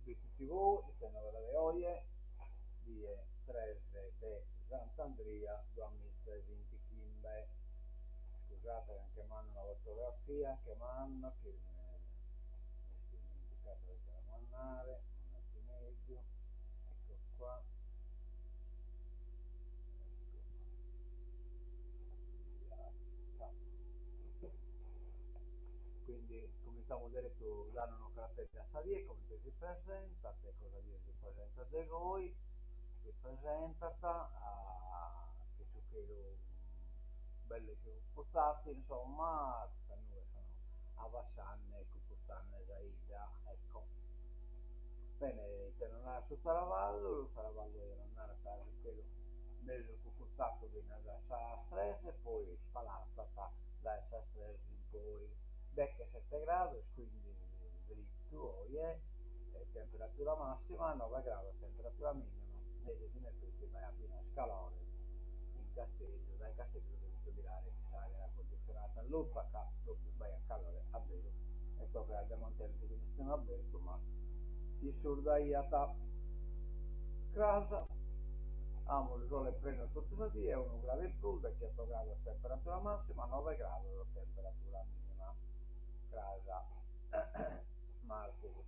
visto TV, se non de oie, die 3 de Sant'Andria, 2020 Kimbe. Scusate anche mano la fotografia, che manno, che mi sto dimenticato di telemannare, un attimino, ecco qua, ecco, inviata. Quindi cominciamo a vedere tu danno una caratteristica salire, come ti si presenta, te cosa dire si presenta di voi, si presenta che su che belle che ho postate, insomma, queste nuvole sono abbassanne, cucuzzanne da Ida, ecco. Bene, per non andare su Saravallo, lo Saravallo era andare a fare quello meglio cucuzzato viene da Salastres e poi spalazzata da Salastres in poi becche 7 gradi, quindi dritto, temperatura massima 9 gradi, temperatura minima, mese di tutti vai a fine scalare in Castello, dal Castello dovete mirare che sale la condizionata all'Uppaca, dopo vai a calore a vero, e tocca da Montello di Ministero a Berto, ma ti surdaiata casa. Amo il sole prende tutti i giorni, 1 grado in più, 28 gradi la temperatura massima, 9 gradi la temperatura minima. Casa martedì.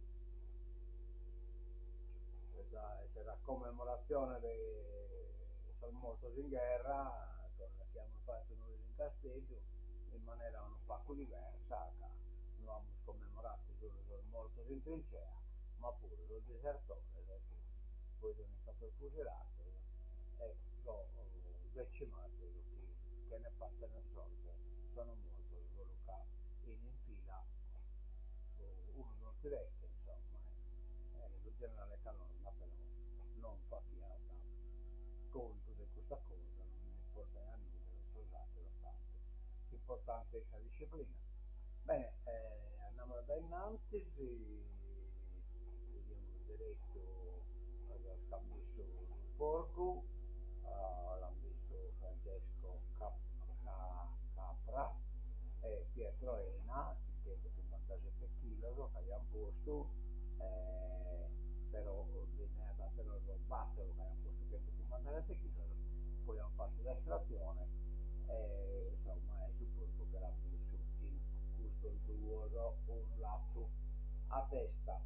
Questa è la commemorazione dei sono morti in guerra, che hanno fatto noi in Castello, in maniera un po' diversa, che non abbiamo commemorato i giorni sono morti in trincea, ma pure il desertore, perché poi sono stato fucilato e l'ho decimato, che ne parte nel sorte, sono morto solo in fila, uno non si rette, insomma, il generale Calonna però non fa piazza conto di questa cosa, non mi importa niente, scusate bastante, l'importante è questa disciplina. Bene, andiamo da innanzi, vediamo diretto al scambisso del porco, l'ha visto Francesco Capra e Pietro Ena, che 57 kg, che abbiamo posto, però viene datelo batterlo, che abbiamo posto 157 kg, poi abbiamo fatto l'estrazione e insomma è sul porco che l'ha messo il gusto il duo un lato a testa.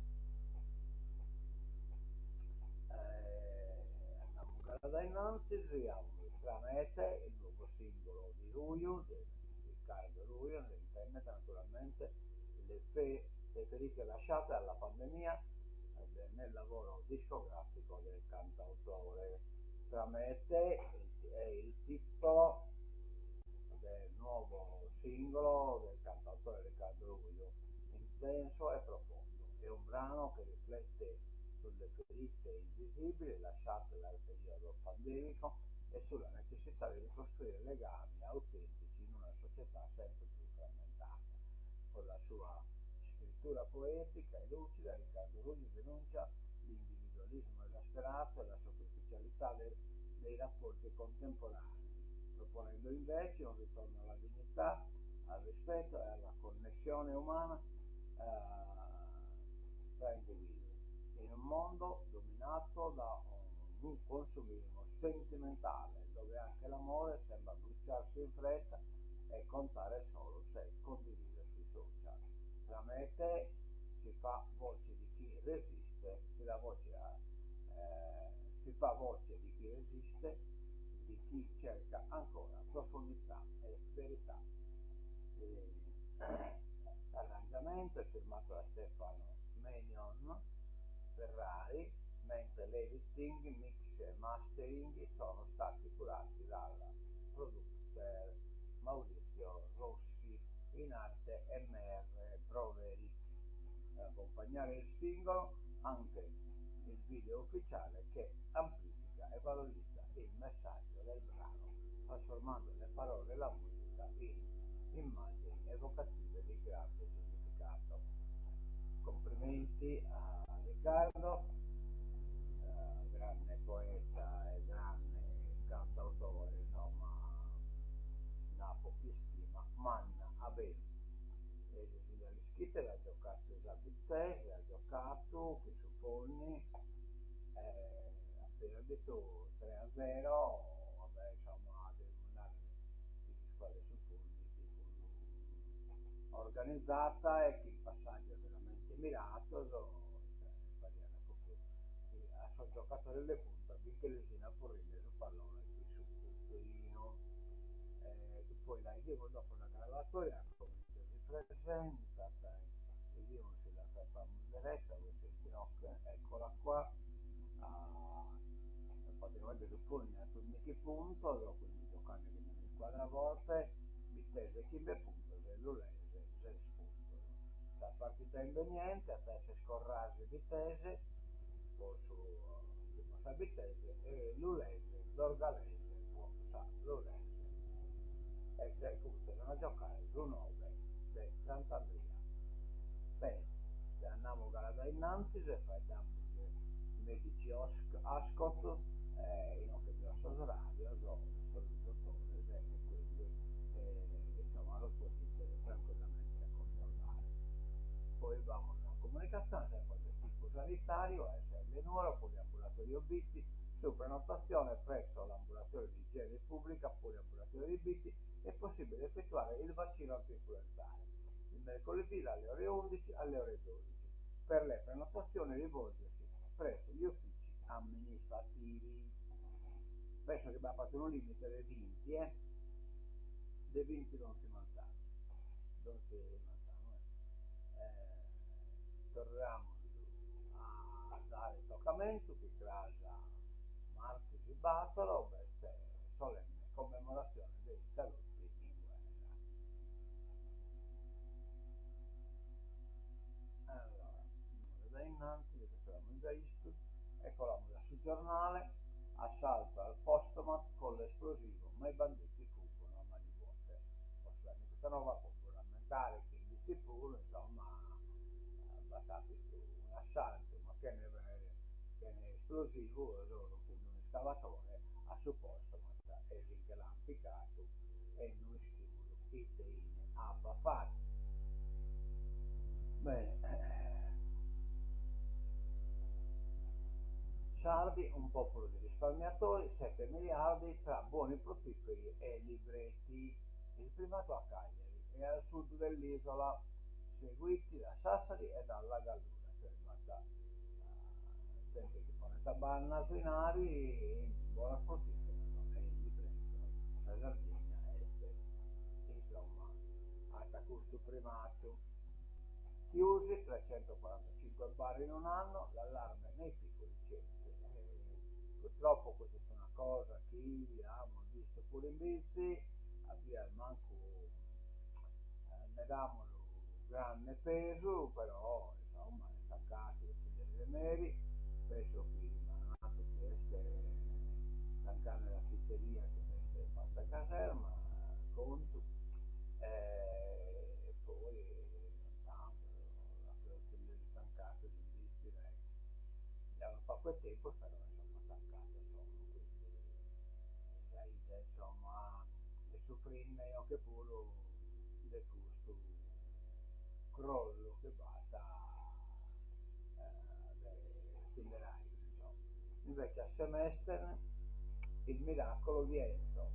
Andiamo ancora da innanzi, abbiamo Planete, il nuovo singolo di Ruio, di Riccardo Ruio, nell'internet naturalmente, le ferite lasciate alla pandemia nel lavoro discografico del cantautore. Tramete è il titolo del nuovo singolo del cantautore Riccardo Ruio, intenso e profondo. È un brano che riflette sulle ferite invisibili lasciate dal periodo pandemico e sulla necessità di ricostruire legami autentici in una società sempre più frammentata. Con la sua scrittura poetica e lucida, Riccardo Ruggio denuncia l'individualismo esasperato e la superficialità dei rapporti contemporanei, proponendo invece un ritorno alla dignità, al rispetto e alla connessione umana tra individui, in un mondo dominato da un consumismo sentimentale, dove anche l'amore sembra bruciarsi in fretta e contare solo se condivide sui social. Tramite si fa voce di chi resiste, si fa voce di chi resiste, di chi cerca ancora profondità e verità. L'arrangiamento è firmato da Stefano Menion Ferrari, mentre l'editing, mix e mastering sono stati curati dal producer Maurizio Rossi, in arte MR Broveric. Per accompagnare il singolo anche il video ufficiale che amplifica e valorizza il messaggio del brano, trasformando le parole e la musica in immagini evocative di grande significato. Complimenti a Riccardo, grande poeta e grande cantautore, insomma, una pochissima manna a bene. Le scritte l'ha giocato già Bittese, ha giocato, che suppone di tu, 3-0, vabbè, insomma, devi mandare le squadre su turni, tipo organizzata e che il passaggio è veramente mirato, cioè, spariamo proprio a suo giocatore le punta, finché le sina porrine sul pallone, qui su puntuino, poi la dico dopo la graduatoria, come si presenta, vediamo se la sappiamo in diretta, questa è Tirocco, eccola qua, praticamente suppone a turni punto, quindi giocando che nelle squadre a volte, Vitesse Chimbe punto, se l'Ulese 6 punto. La partita in niente, a te se scorrase Vitesse, poi su passa Vitesse e l'Ulese, l'Orgalese, sa l'Ulese, e se cominciano a giocare su 9 del Sant'Andrea. Bene, se andiamo da innanzi, se fai medici Ascot, io che grosso radio, sono il dottore, e quindi insomma lo potete tranquillamente controllare. Poi vamo alla comunicazione, sempre del tipo sanitario, SL numero, poliambulatorio BT, su prenotazione presso l'ambulatorio di igiene pubblica, poliambulatorio di BT, è possibile effettuare il vaccino antinfluenzale il mercoledì dalle ore 11 alle ore 12. Per le prenotazioni rivolgersi presso gli uffici amministrativi. Penso che abbiamo fatto un limite dei 20, dei 20 non si mangiano. Non si mangiano, torniamo a dare toccamento che casa Marquis di Batolo, questa solenne commemorazione dei caduti in guerra. Allora, da innanzi, questo l'abbiamo già visto, eccola sul giornale, assalto al postomat con l'esplosivo, ma i banditi fuggono a mani vuote. Questa nuova può rammentare che di sicuro, insomma, battati su un assalto, ma che ne è esplosivo, loro con un escavatore a supposto, ma è lampicato e non stimolo i teine a fare. Bene, Sardi, un popolo di risparmiatori, 7 miliardi tra buoni profitti e libretti. Il primato a Cagliari e al sud dell'isola, seguiti da Sassari e dalla Gallura, cioè basta sempre che pone tabanna sui navi, buona profitto e il libretto, la Sardegna insomma, alta costo primato. Chiusi 345 bar in un anno, l'allarme nei piccoli centri. Purtroppo questa è una cosa che abbiamo visto pure in bici, abbiamo manco ne damolo grande peso, però insomma è staccato delle neri, penso che mandato queste stancare la pizzeria che mette passa a caserma, conto, poi tanto la produzione di tancate di visti abbiamo poco tempo però insomma tancate sono quindi insomma le soffrine anche pure del costo crollo che basta stillerai insomma. Invece a Semester il miracolo di Enzo,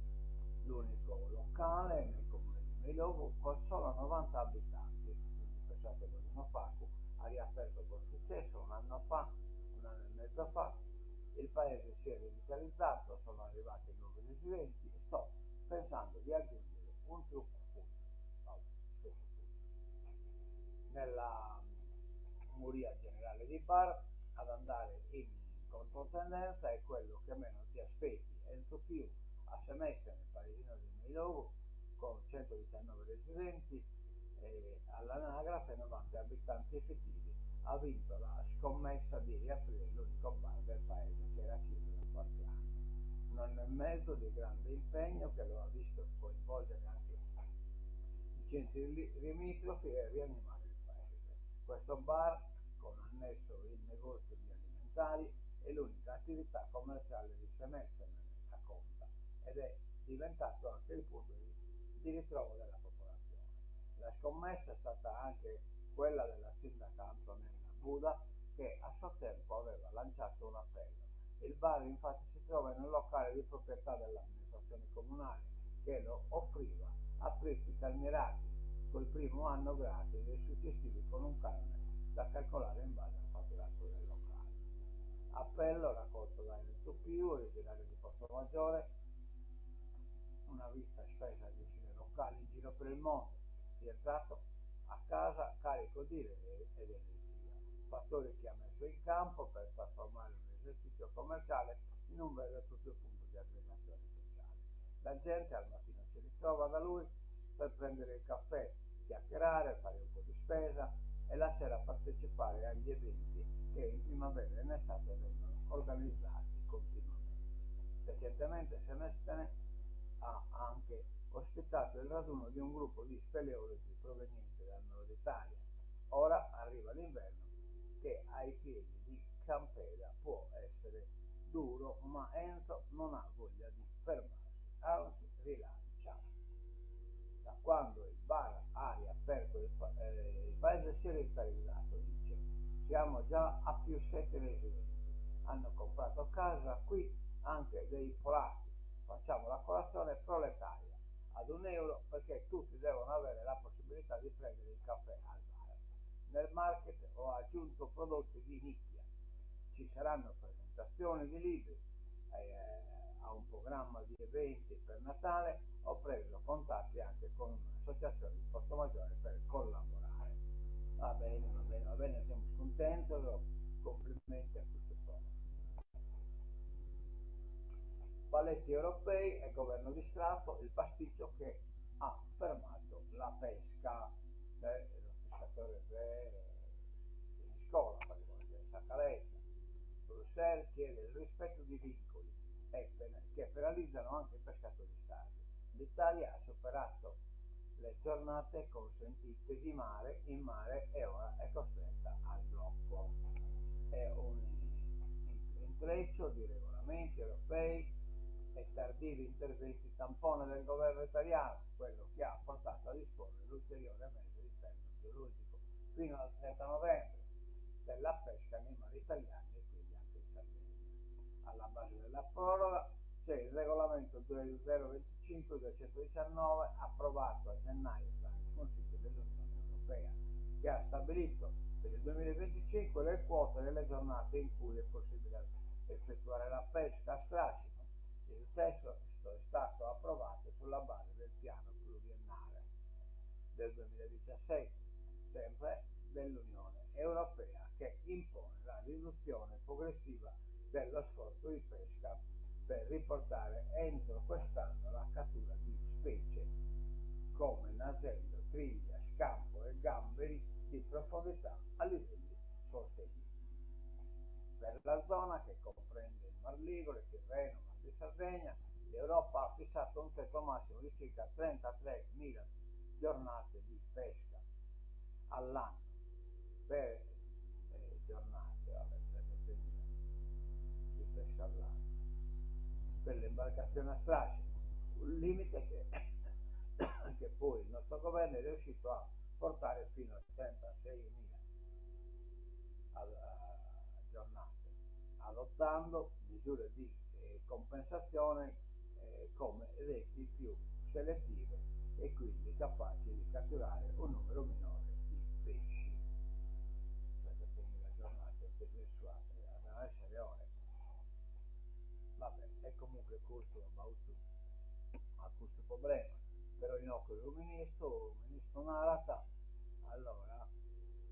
l'unico locale nel comune di Meilovo con solo 90 abitanti, quindi pensate che uno Facu ha riaperto con successo un anno e mezzo fa, il paese si è rivitalizzato, sono arrivati nuovi residenti e sto pensando di aggiungere un trucco nella Muria generale di bar ad andare in controtendenza è quello che meno ti aspetti. Enzo Più a semestre nel paesino di Meilovo con 119 residenti e all'anagrafe 90 abitanti effettivi ha vinto la scommessa di riaprire l'unico bar del paese che era chiuso da qualche anno. Un anno e mezzo di grande impegno che lo ha visto coinvolgere anche i centri limitrofi e rianimare il paese. Questo bar, con annesso il negozio di alimentari, è l'unica attività commerciale di semestre nella conta ed è diventato anche il punto di ritrovo della popolazione. La scommessa è stata anche quella della sindaca Antonella Buda che a suo tempo aveva lanciato un appello. Il bar infatti si trova in un locale di proprietà dell'amministrazione comunale che lo offriva a prezzi calmierati, col primo anno gratis e successivi con un canone da calcolare in base al fatturato del locale. Appello raccolto da Ernesto Più, originario di Portomaggiore, una vista spesa di vicine locali in giro per il mondo, rientrato a casa carico di idee ed energia, fattori che ha messo in campo per trasformare un esercizio commerciale in un vero e proprio punto di aggregazione sociale. La gente al mattino si ritrova da lui per prendere il caffè, chiacchierare, fare un po' di spesa e la sera partecipare agli eventi che in primavera e in estate vengono organizzati continuamente. Recentemente Semestene ha anche ospitato il raduno di un gruppo di speleologi provenienti dal nord Italia. Ora arriva l'inverno che ai piedi di Campera può essere duro, ma Enzo non ha voglia di fermarsi, anzi rilancia. Da quando il bar ha riaperto il paese si è rivitalizzato, dice. Siamo già a più 7 residenti. Hanno comprato casa qui anche dei polacchi. Facciamo la colazione proletaria ad €1 perché tutti devono avere la possibilità di prendere il caffè al bar. Nel market ho aggiunto prodotti di nicchia. Ci saranno presentazioni di libri, a un programma di eventi per Natale, ho preso contatti anche con un'associazione di Portomaggiore per collaborare. Va bene, va bene, va bene, siamo contenti, complimenti a questo progetto. Paletti europei e governo distratto, il pasticcio che ha fermato la pesca. Lo pescatore in scuola, in Sacaletta. Bruxelles chiede il rispetto di vincoli che penalizzano anche i pescatori sardi. L'Italia ha superato le giornate consentite di mare in mare e ora è costretta al blocco. È un intreccio di regolamenti europei e tardivi interventi tampone del governo italiano, quello che ha portato a disporre l'ulteriore mese di fermo biologico fino al 30 novembre della pesca nei mari italiani e quindi anche in Sardegna. Alla base della proroga c'è il regolamento 2025-219 approvato a gennaio dal Consiglio dell'Unione Europea, che ha stabilito per il 2025 le quote delle giornate in cui è possibile effettuare la pesca a strascico. Il testo è stato approvato sulla base del piano pluriennale del 2017, sempre dell'Unione Europea, che impone la riduzione progressiva dello sforzo di pesca per riportare entro quest'anno la cattura di specie come nasello, triglia, scampo e gamberi di profondità a livelli sostenibili. Per la zona che comprende il Mar Ligure, Tirreno, Mar di Sardegna, l'Europa ha fissato un tetto massimo di circa 33.000 giornate di pesca all'anno per giornate, vabbè, 33.000 di pesca all'anno per le imbarcazioni a strascico, un limite che poi il nostro governo è riuscito a portare fino a 36.000 giornate, adottando misure di compensazione come reti più selettive e quindi capaci di catturare un numero minore di pesci. 36.000 giornate per mensuali, devono essere ore. Vabbè, è comunque questo a questo problema, però in occhio del ministro Narata. Allora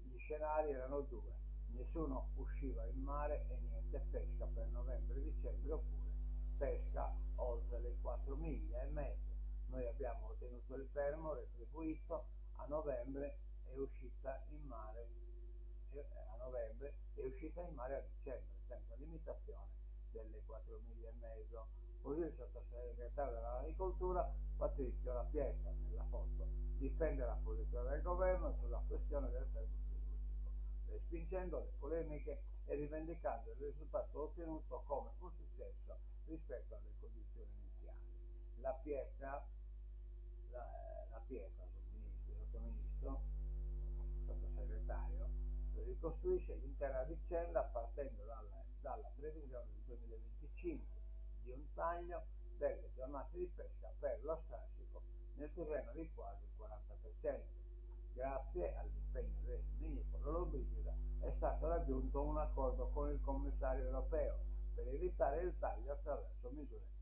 gli scenari erano due: nessuno usciva in mare e niente pesca per novembre e dicembre, oppure pesca oltre le 4 miglia e mezzo. Noi abbiamo ottenuto il fermo retribuito a novembre e uscita in mare a novembre e uscita in mare a dicembre, senza limitazione delle 4 miglia e mezzo. Così il sottosegretario dell'agricoltura Patrizio La Pietra, nella foto, difende la posizione del governo sulla questione del fermo chirurgico, respingendo le polemiche e rivendicando il risultato ottenuto come un successo rispetto alle condizioni iniziali. La Pietra, sottosegretario, ricostruisce l'intera vicenda partendo dalla previsione del 2025 di un taglio delle giornate di pesca per lo strascico nel terreno di quasi il 40%. Grazie all'impegno del ministro Lollobrigida è stato raggiunto un accordo con il commissario europeo per evitare il taglio attraverso misure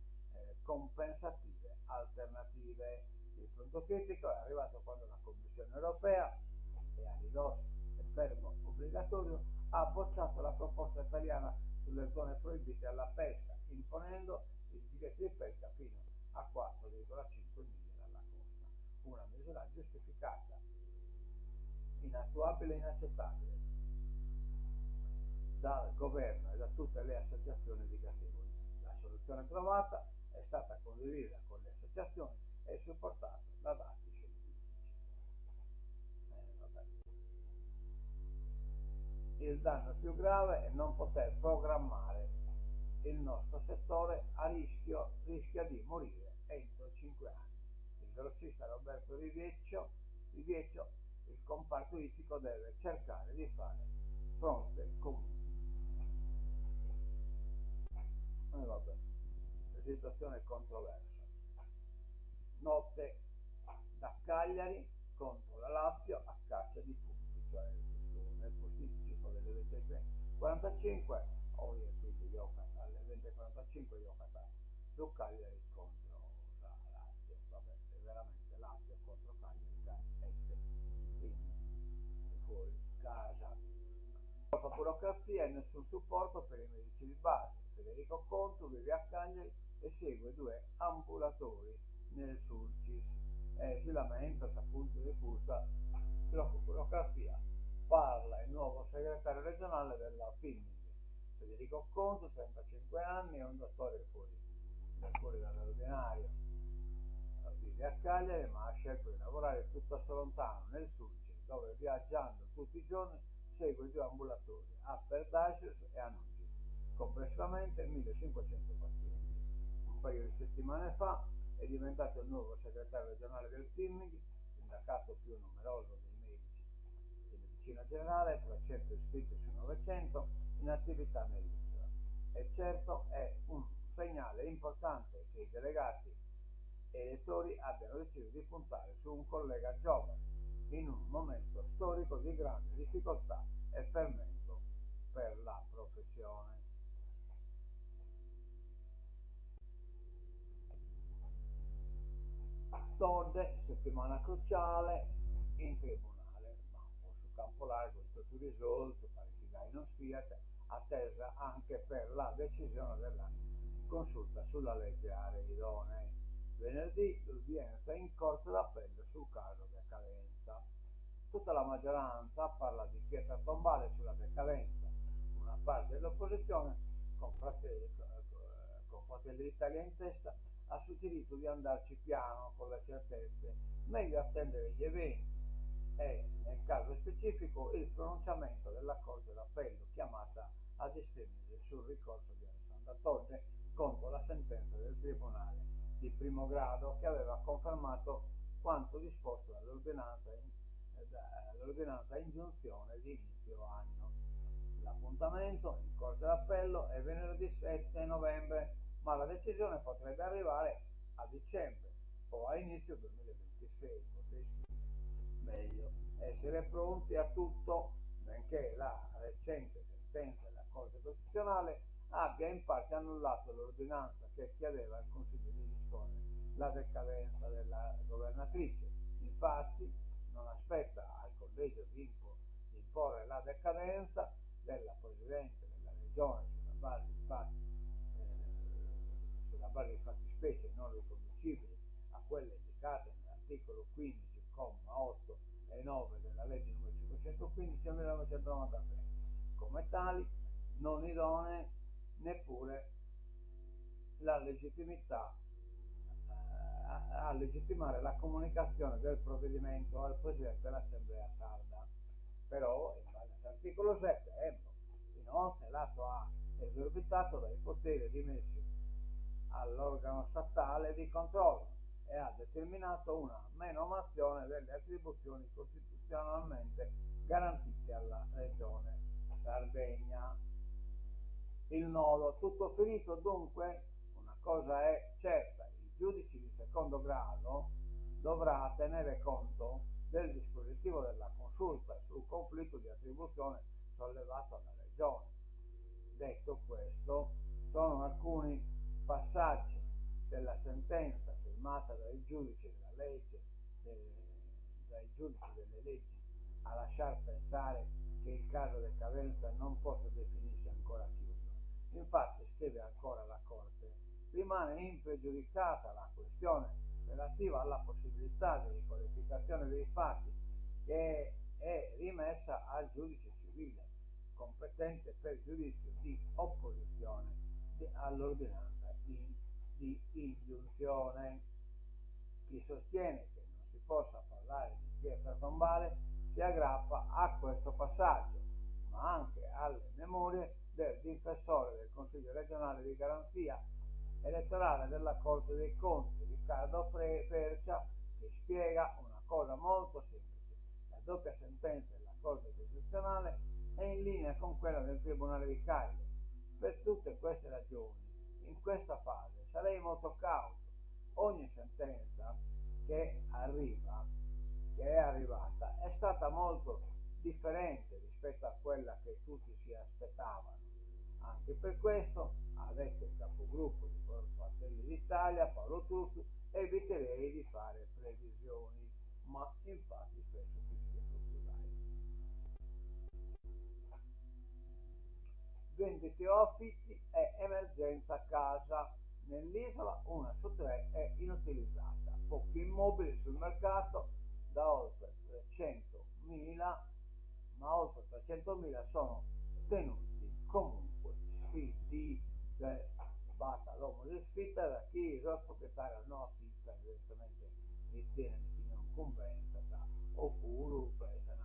compensative alternative. Il punto critico è arrivato quando la Commissione europea, e a ridosso del fermo obbligatorio, ha bocciato la proposta italiana sulle zone proibite alla pesca, imponendo il divieto di pesca fino a 4,5 miglia dalla costa. Una misura giustificata, inattuabile e inaccettabile dal governo e da tutte le associazioni di gazeboli. La soluzione trovata è stata condivisa con le associazioni e supportata da dati scientifici. Il danno più grave è non poter programmare. Il nostro settore rischia di morire entro 5 anni. Il grossista Roberto Rivieccio, il comparto ittico deve cercare di fare fronte comune. Vabbè, la situazione è controversa. Notte da Cagliari contro la Lazio a caccia di punti, cioè nel posticipo delle 20:45, oggi quindi giocata alle 20:45 giocata su Cagliari contro la Lazio. Vabbè, è veramente Lazio contro Cagliari, este, quindi fuori casa. Troppa burocrazia e nessun supporto per i medici di base. Federico Contu vive a Cagliari e segue 2 ambulatori nel Sulcis. Si lamenta da punto di vista troppa burocrazia. Parla il nuovo segretario regionale della FIMIG. Federico Contu, 35 anni, è un dottore fuori dall'ordinario. Vive a Cagliari ma ha scelto di lavorare piuttosto lontano, nel Sulcis, dove viaggiando tutti i giorni segue 2 ambulatori, a Perdacius e a Noci, complessivamente 1500 pazienti. Un paio di settimane fa è diventato il nuovo segretario regionale del FIMIG, sindacato più numeroso dei medici di medicina generale, 300 iscritti su 900 in attività nell'isola. E certo è un segnale importante che i delegati e elettori abbiano deciso di puntare su un collega giovane in un momento storico di grande difficoltà e fermento per la professione. Tode, settimana cruciale in tribunale, ma su campo largo il tutto risolto, parecchi guai non siate, attesa anche per la decisione della consulta sulla legge aree idonee. Venerdì l'udienza in corte d'appello sul caso decadenza. Tutta la maggioranza parla di pietra tombale sulla decadenza. Una parte dell'opposizione, con Fratelli d'Italia in testa, ha suggerito di andarci piano con le certezze, meglio attendere gli eventi e, nel caso specifico, il pronunciamento della Corte d'Appello chiamata ad esprimere sul ricorso di Alessandra Todde contro la sentenza del Tribunale di primo grado che aveva confermato quanto disposto dall'ordinanza ingiunzione di inizio anno. L'appuntamento in Corte d'Appello è venerdì 7 novembre, ma la decisione potrebbe arrivare a dicembre o a inizio 2026, meglio essere pronti a tutto, benché la recente sentenza della Corte Costituzionale abbia in parte annullato l'ordinanza che chiedeva al Consiglio di disporre la decadenza della governatrice. Infatti non aspetta al collegio di imporre la decadenza della Presidente della Regione sulla base di fattispecie non riconducibili a quelle indicate nell'articolo 15, comma 8 e 9 della legge numero 515 del 1993, come tali non idonee neppure la legittimità a legittimare la comunicazione del provvedimento al Presidente dell'Assemblea sarda. Però, in base all'articolo 7, inoltre l'atto ha esorbitato dai poteri rimessi all'organo statale di controllo e ha determinato una menomazione delle attribuzioni costituzionalmente garantite alla Regione Sardegna. il nodo. Tutto finito dunque? Una cosa è certa, il giudice di secondo grado dovrà tenere conto del dispositivo della consulta sul conflitto di attribuzione sollevato dalla Regione. Detto questo, sono alcuni passaggi della sentenza firmata dai giudici della legge, dai giudici delle leggi, a lasciar pensare che il caso decadenza non possa definirsi ancora chiuso. Infatti, scrive ancora la Corte, rimane impregiudicata la questione relativa alla possibilità di riqualificazione dei fatti, che è rimessa al giudice civile competente per giudizio di opposizione all'ordinanza di ingiunzione. Chi sostiene che non si possa parlare di pietra tombale si aggrappa a questo passaggio, ma anche alle memorie del difensore del Consiglio regionale di garanzia elettorale della Corte dei Conti, Riccardo Fercia, che spiega una cosa molto semplice: la doppia sentenza della Corte Costituzionale è in linea con quella del Tribunale di Cagliari. Per tutte queste ragioni, in questa fase sarei molto cauto. Ogni sentenza che è arrivata, è stata molto differente rispetto a quella che tutti si aspettavano. Anche per questo, ha detto il capogruppo di Fratelli d'Italia, Paolo Turco, eviterei di fare previsioni, ma infatti penso che sia proprio vendite o affitti è emergenza casa. Nell'isola una su tre è inutilizzata, pochi immobili sul mercato da oltre 300.000, ma oltre 300.000 sono tenuti comunque sfitti, cioè basta l'uomo di sfitta da chi il proprietario non affitta, evidentemente ritiene di non incombenza oppure presa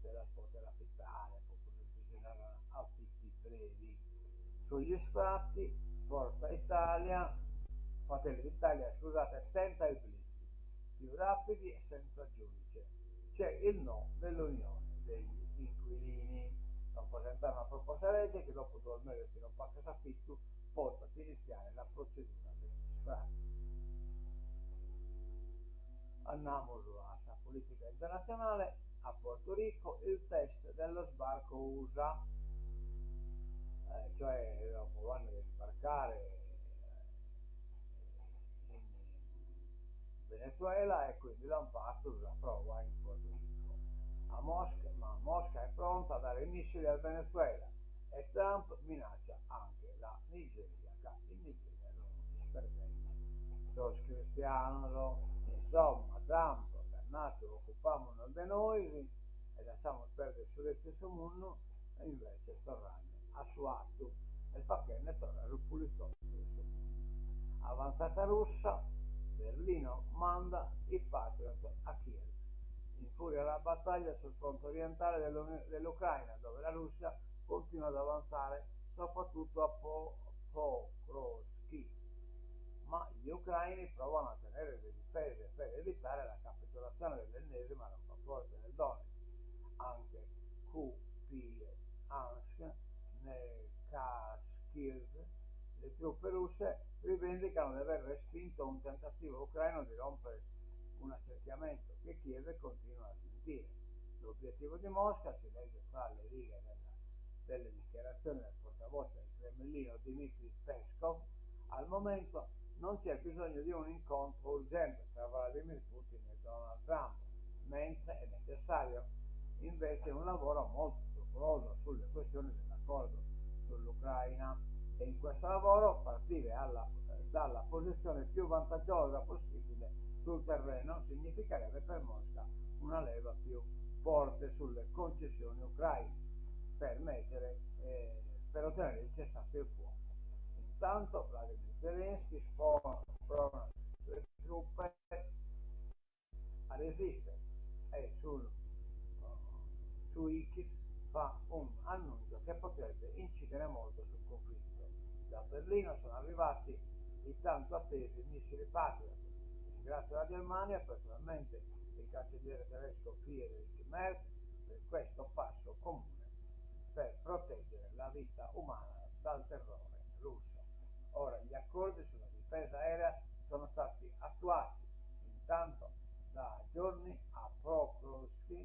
della poter affittare, oppure si generano affitti brevi. Sugli sfratti, Forza Italia, Fratelli d'Italia, scusate, tenta il blitz, più rapidi e senza giudice. C'è il no dell'Unione degli Inquilini. Non presentare una proposta legge che dopo 2 mesi si non fa che s'affitto possa iniziare la procedura degli sfratti. Andiamo sulla politica internazionale. A Porto Rico il test dello sbarco USA, cioè dopo vanno a sbarcare in Venezuela e quindi l'hanno fatto la prova in Porto Rico. Ma Mosca è pronta a dare i missili al Venezuela e Trump minaccia anche la Nigeria, che in Nigeria non disperdendo los cristianos. Insomma, Trump che è nato occupammo de noi e lasciamo perdere sullo stesso mondo, e invece tornare a suo atto e fa che ne torna il pulizzo del suo mondo. Avanzata russa, Berlino manda i Patriot a Kiev. Infuria la battaglia sul fronte orientale dell'Ucraina, dove la Russia continua ad avanzare soprattutto a Pokrovsky, ma gli ucraini provano a tenere le difese per evitare la capitolazione dell'ennesima roccaforte del Donetsk. Anche Kupiansk, nel Kharkiv, le truppe russe rivendicano di aver respinto un tentativo ucraino di rompere un accerchiamento che Kiev continua a smentire. L'obiettivo di Mosca, si legge fra le righe delle dichiarazioni del portavoce del Cremlino Dmitry Peskov, al momento non c'è bisogno di un incontro urgente tra Vladimir Putin e Donald Trump, mentre è necessario invece un lavoro molto scrupoloso sulle questioni dell'accordo sull'Ucraina, e in questo lavoro partire dalla posizione più vantaggiosa possibile sul terreno significherebbe per Mosca una leva più forte sulle concessioni ucraine per ottenere il cessate il fuoco. Intanto Vladimir Zelensky sprona le truppe a resistere e su X fa un annuncio che potrebbe incidere molto sul conflitto. Da Berlino sono arrivati i tanto attesi missili Patriot. Ringrazio la Germania, personalmente il cancelliere tedesco Friedrich Merz, per questo passo comune per proteggere la vita umana dal terrore russo. Ora gli accordi sulla difesa aerea sono stati attuati intanto da giorni a Pokrovsk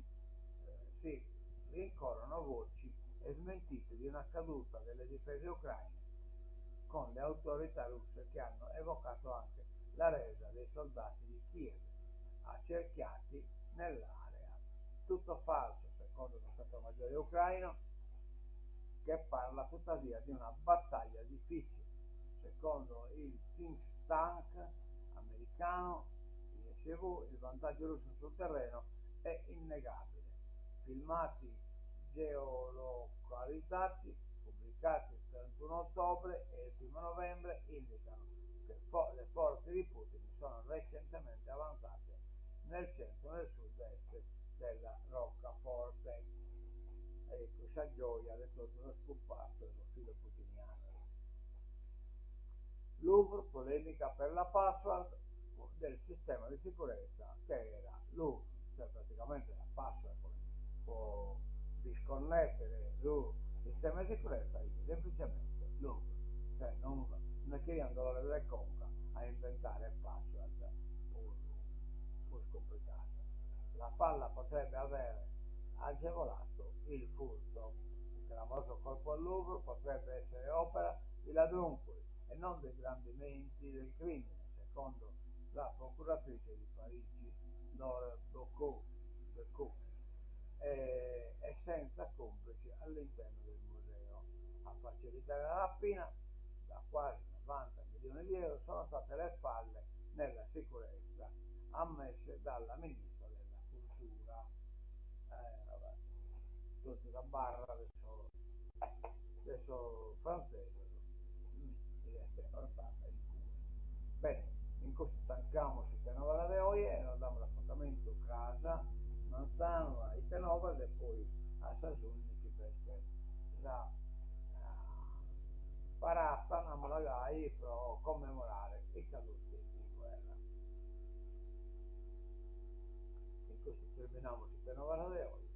si rincorrono voci e smentite di una caduta delle difese ucraine, con le autorità russe che hanno evocato anche la resa dei soldati di Kiev accerchiati nell'area. Tutto falso, secondo lo Stato Maggiore ucraino, che parla tuttavia di una battaglia difficile. Secondo il think tank americano ISV, il vantaggio russo sul terreno è innegabile. Filmati geolocalizzati pubblicati il 31 ottobre e il 1 novembre indicano che le forze di Putin sono recentemente avanzate nel centro e nel sud-est della roccaforte. E questa gioia le torture scomparse dello filo putiniano. Louvre, polemica per la password del sistema di sicurezza che era Louvre, cioè praticamente la password può disconnettere il sistema di sicurezza, dice semplicemente Louvre, cioè non è che io dolore delle conca a inventare password pur complicate. La falla potrebbe aver agevolato il furto. Il clamoroso colpo al Louvre potrebbe essere opera di ladruncoli e non dei grandi menti del crimine, secondo la procuratrice di Parigi Laure Bocou, e senza complici all'interno del museo. A facilitare la rapina, da quasi 90 milioni di euro, sono state le falle nella sicurezza ammesse dalla ministra della cultura. Vabbè, tutti da barra adesso francese, direte ormai in cuore. Bene, in questo stanchiamoci per novella di oggi e nos diamo l'appuntamento a casa, Manzano, a Itenovas e poi a Sasunni che per la parata andiamo magari per commemorare i caduti in guerra. In questo terminiamo per novella di oggi.